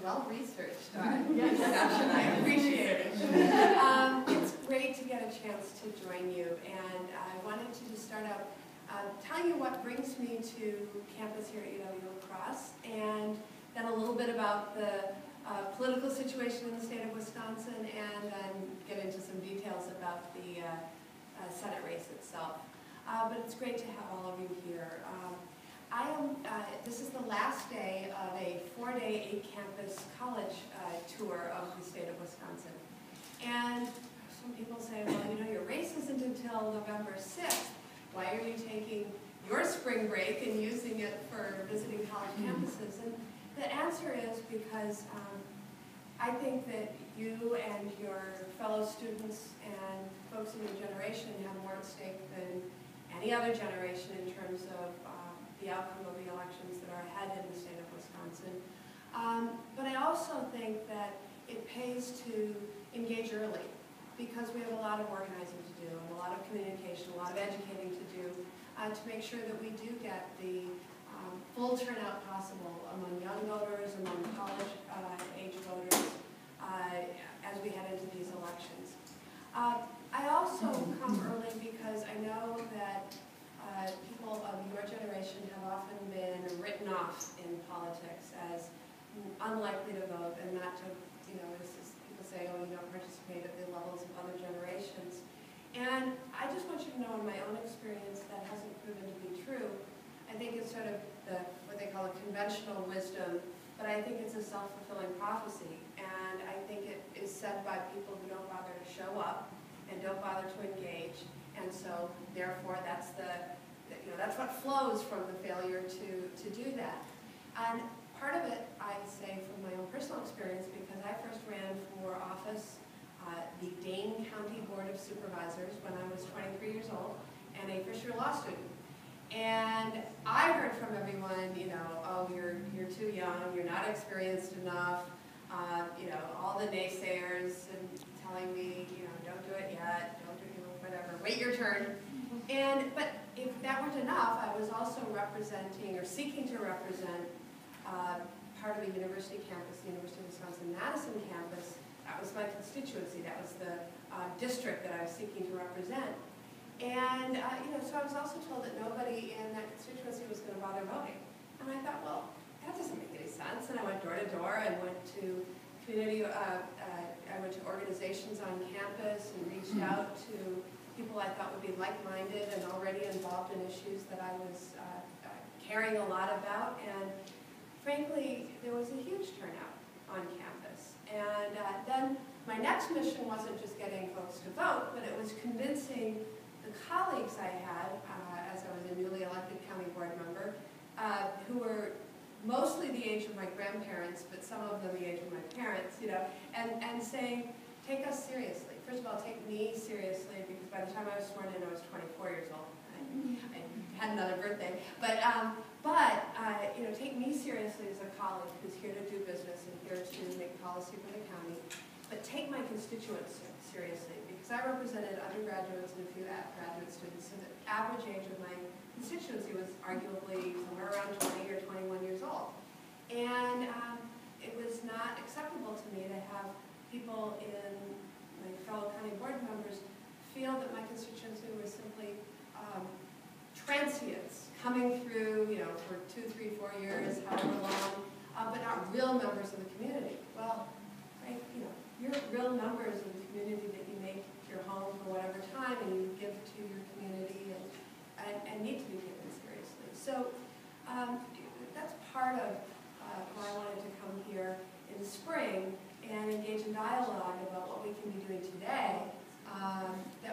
well-researched introduction. I appreciate it. It's great to get a chance to join you, and I wanted to just start out telling you what brings me to campus here at UW-LaCrosse, and then a little bit about the political situation in the state of Wisconsin, and then get into some details about the Senate race itself. But it's great to have all of you here. This is the last day of a 4-day, 8-campus college tour of the state of Wisconsin. And some people say, well, you know, your race isn't until November 6th. Why are you taking your spring break and using it for visiting college campuses? And the answer is because I think that you and your fellow students and folks in your generation have more at stake than any other generation in terms of the outcome of the elections that are ahead in the state of Wisconsin. But I also think that it pays to engage early, because we have a lot of organizing to do, and a lot of communication, a lot of educating to do, to make sure that we do get the full turnout possible among young voters, among college-age voters, as we head into these elections. I also come early because I know that people of your generation have often been written off in politics as unlikely to vote, and not to, you know, as people say, oh, you don't participate at the levels of other generations. And I just want you to know in my own experience that hasn't proven to be true. I think it's sort of what they call a conventional wisdom, but I think it's a self-fulfilling prophecy. And I think it is said by people who don't bother to show up and don't bother to engage. And so, therefore, that's what flows from the failure to do that. And part of it, I say from my own personal experience, because I first ran for office, the Dane County Board of Supervisors, when I was 23 years old, and a first-year law student. And I heard from everyone, you know, oh, you're too young, you're not experienced enough, you know, all the naysayers and telling me, you know, don't do it yet, don't do it, whatever, wait your turn. But if that weren't enough, I was also representing, or seeking to represent, part of a university campus, the University of Wisconsin-Madison campus. That was my constituency. That was the district that I was seeking to represent. And you know, so I was also told that nobody in that constituency was going to bother voting. And I thought, well, that doesn't make any sense. And I went door to door and went to community. I went to organizations on campus and reached out to people I thought would be like-minded and already involved in issues that I was caring a lot about. And frankly, there was a huge turnout on campus. And then my next mission wasn't just getting folks to vote, but it was convincing the colleagues I had, as I was a newly elected county board member, who were mostly the age of my grandparents, but some of them the age of my parents, you know, and saying, take us seriously. First of all, take me seriously, because by the time I was sworn in, I was 24 years old. I had another birthday. But you know, take me seriously as a colleague who's here to do business and here to make policy for the county. But take my constituents seriously, because I represented undergraduates and a few graduate students, so the average age of my constituency was arguably somewhere around 20 or 21 years old. And it was not acceptable to me to have people in my fellow county board members feel that my constituency was simply transients coming through, you know, for 2, 3, 4 years, however long, but not real members of the community. Well, right, you know, you're real members of the community that you make your home for whatever time, and you give to your community and need to be taken seriously. So that's part of why I wanted to come here in the spring and engage in dialogue about what we can be doing today that